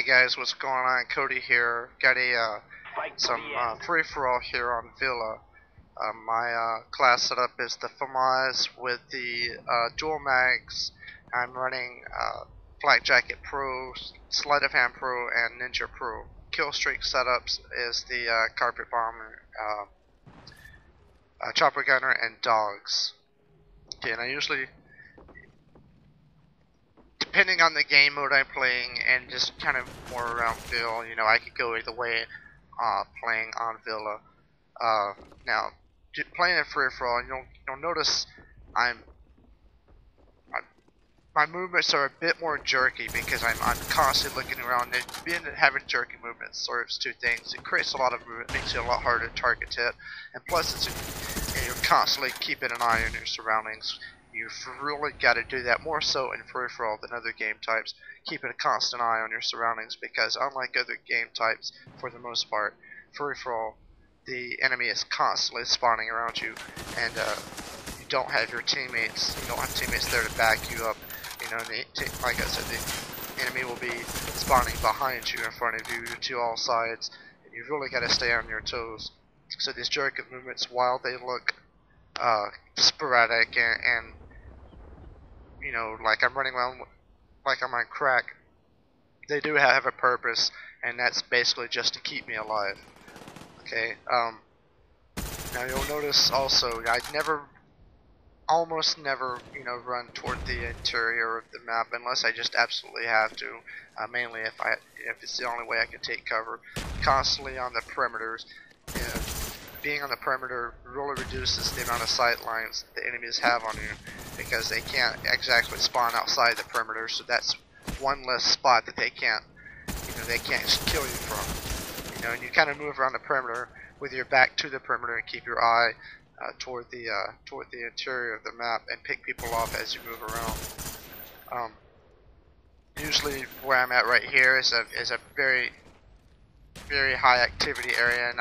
guys, what's going on? Cody here. Got a some free-for-all here on Villa. My class setup is the FAMAS with the dual mags. I'm running Flak Jacket Pro, Sleight of Hand Pro, and Ninja Pro. Kill streak setups is the Carpet Bomber, Chopper Gunner, and Dogs. Okay, and I usually, depending on the game mode I'm playing and just kind of more around feel, you know, I could go either way playing on Villa. Now, playing it free for all, you'll notice my movements are a bit more jerky because I'm constantly looking around. And being having jerky movements serves two things. It creates a lot of movement, makes it a lot harder to target hit, and plus you're constantly keeping an eye on your surroundings. You've really got to do that more so in free-for-all than other game types, keeping a constant eye on your surroundings, because unlike other game types, for the most part, free-for-all, the enemy is constantly spawning around you, and you don't have your teammates, you don't have teammates there to back you up. You know, like I said, the enemy will be spawning behind you, in front of you, to all sides, and you've really got to stay on your toes. So these jerk of movements, while they look sporadic and you know, like I'm running around like I'm on crack, they do have a purpose, and that's basically just to keep me alive. Okay, now you'll notice also, I almost never, you know, run toward the interior of the map unless I just absolutely have to. Mainly if it's the only way I can take cover. Constantly on the perimeters. Being on the perimeter really reduces the amount of sight lines the enemies have on you, because they can't exactly spawn outside the perimeter. So that's one less spot that they can't just kill you from. You know, and you kind of move around the perimeter with your back to the perimeter and keep your eye toward the interior of the map, and pick people off as you move around. Usually where I'm at right here is a very high activity area, and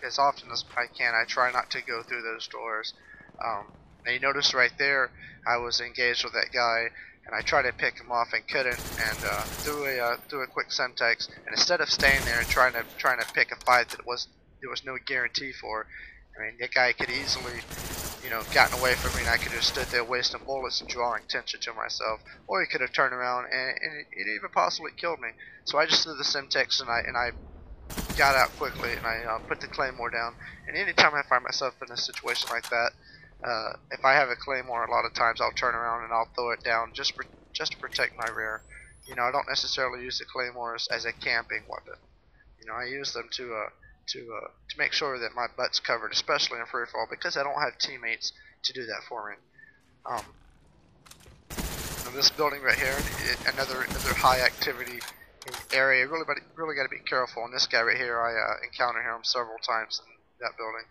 as often as I can, I try not to go through those doors. Now you notice right there, I was engaged with that guy, and I tried to pick him off and couldn't, and threw a quick Semtex, and instead of staying there and trying to pick a fight that there was no guarantee for, I mean, that guy could easily, you know, gotten away from me, and I could have stood there wasting bullets and drawing attention to myself, or he could have turned around and it even possibly killed me. So I just threw the Semtex, and I got out quickly, and I put the Claymore down. And anytime I find myself in a situation like that, if I have a Claymore, a lot of times I'll turn around and I'll throw it down just to protect my rear. You know, I don't necessarily use the Claymores as a camping weapon. You know, I use them to make sure that my butt's covered, especially in free-for-all, because I don't have teammates to do that for me. And this building right here, another high activity area. Really got to be careful. And this guy right here, I encountered him several times in that building.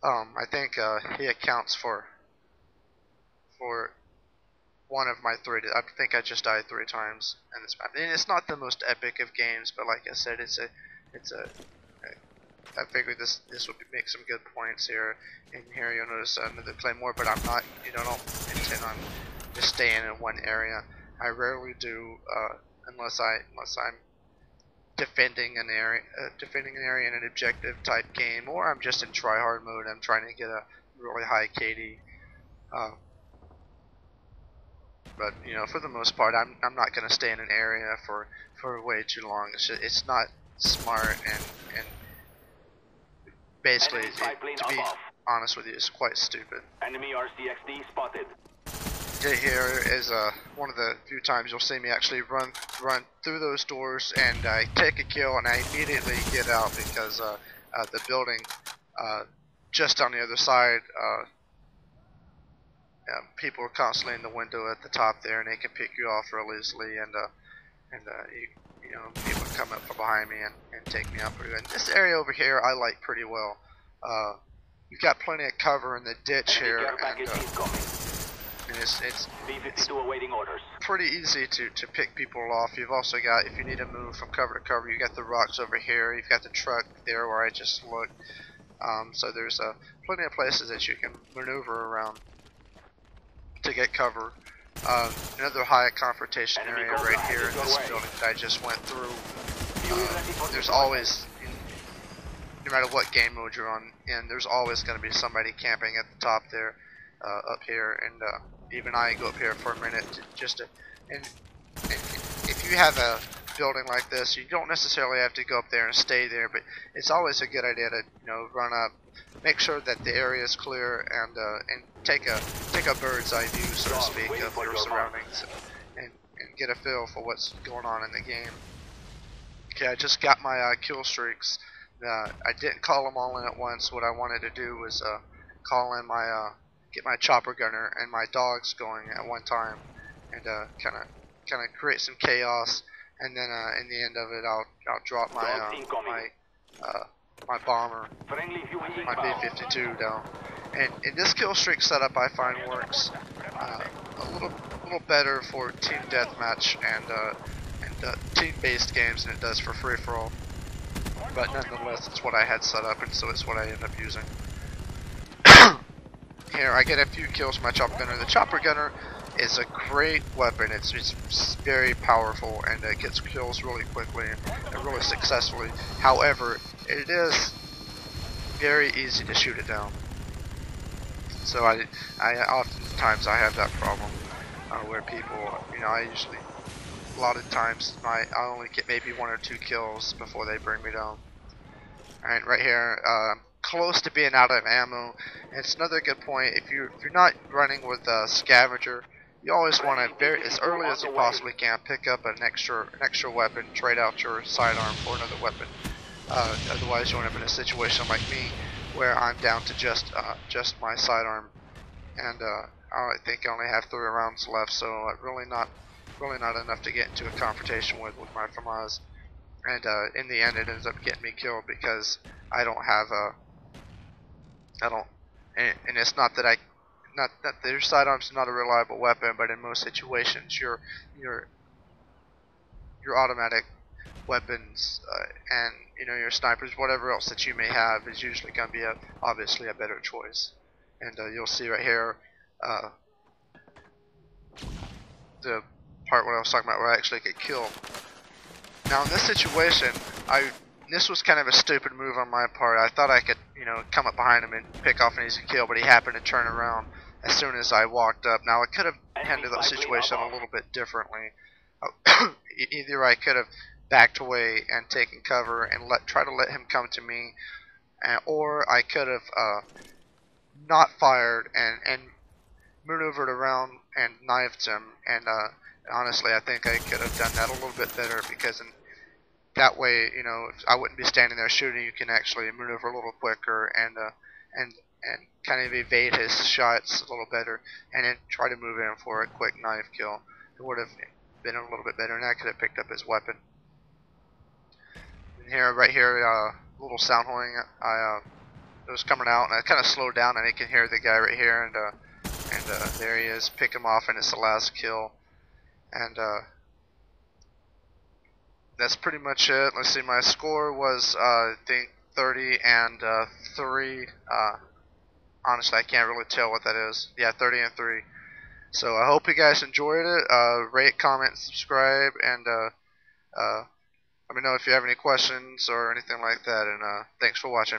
I think he accounts for one of my three. I think I just died 3 times in this map. And it's not the most epic of games, but like I said, I figured this would make some good points here. And here you'll notice another Claymore, but I'm not, you know, I don't intend on just staying in one area. I rarely do, unless I'm defending an area in an objective type game, or I'm just in try-hard mode. I'm trying to get a really high KD. But you know, for the most part, I'm not going to stay in an area for way too long. It's not smart, and basically, to be honest with you, it's quite stupid. Enemy RCXD spotted. Here is one of the few times you'll see me actually run through those doors, and I take a kill, and I immediately get out, because the building just on the other side, people are constantly in the window at the top there, and they can pick you off real easily, and you know, people come up from behind me and take me out pretty good. And this area over here I like pretty well. You've got plenty of cover in the ditch here, and it's pretty easy to pick people off. You've also got, if you need to move from cover to cover, you got the rocks over here, you've got the truck there where I just looked. So there's plenty of places that you can maneuver around to get cover. another high confrontation Enemy area Cobra right here in heading your this way. building that I just went through. Fuel ready for There's deployment. always, no matter what game mode you're on, and there's always going to be somebody camping at the top there, up here, and even I go up here for a minute and if you have a building like this, you don't necessarily have to go up there and stay there, but it's always a good idea to run up, make sure that the area is clear, and take a bird's eye view, so to speak, of your surroundings, and get a feel for what's going on in the game. Okay, I just got my kill streaks. I didn't call them all in at once. What I wanted to do was call in my get my chopper gunner and my dogs going at one time, and kind of create some chaos. And then in the end of it, I'll drop my my bomber, Friendly UAV my inbound. B-52 down. And this kill streak setup I find works a little better for team deathmatch and team-based games than it does for free-for-all. But nonetheless, it's what I had set up, and so it's what I ended up using. Here, I get a few kills with my chopper gunner. The chopper gunner is a great weapon. It's very powerful, and it gets kills really quickly and really successfully. However, it is very easy to shoot it down. So I oftentimes I have that problem where people, I usually, a lot of times I only get maybe 1 or 2 kills before they bring me down. Alright, right here, close to being out of ammo. And it's another good point. If you're not running with a scavenger, you always want to, as early as you possibly can, pick up an extra weapon, trade out your sidearm for another weapon. Otherwise, you'll end up in a situation like me, where I'm down to just my sidearm, and I think I only have 3 rounds left, so really not enough to get into a confrontation with my FAMAS. And in the end, it ends up getting me killed because I don't have and it's not that your sidearm's not a reliable weapon, but in most situations, your automatic weapons and your snipers, whatever else that you may have, is usually going to be obviously a better choice. And you'll see right here the part where I was talking about where I actually get killed. Now in this situation, this was kind of a stupid move on my part. I thought I could come up behind him and pick off an easy kill, but he happened to turn around as soon as I walked up. Now I could have handled that situation a little bit differently. Either I could have backed away and taken cover and try to let him come to me, or I could have not fired and maneuvered around and knifed him. And honestly, I think I could have done that a little bit better, because that way, I wouldn't be standing there shooting. You can actually maneuver a little quicker and kind of evade his shots a little better, and then try to move in for a quick knife kill. It would have been a little bit better, and I could have picked up his weapon. And here, right here, little sound horn. It was coming out, and I kind of slowed down, and I can hear the guy right here, and there he is. Pick him off, and it's the last kill. And that's pretty much it. Let's see, my score was I think 30 and 3. Honestly, I can't really tell what that is. Yeah, 30 and 3. So I hope you guys enjoyed it. Rate, comment, subscribe, and let me know if you have any questions or anything like that. And thanks for watching.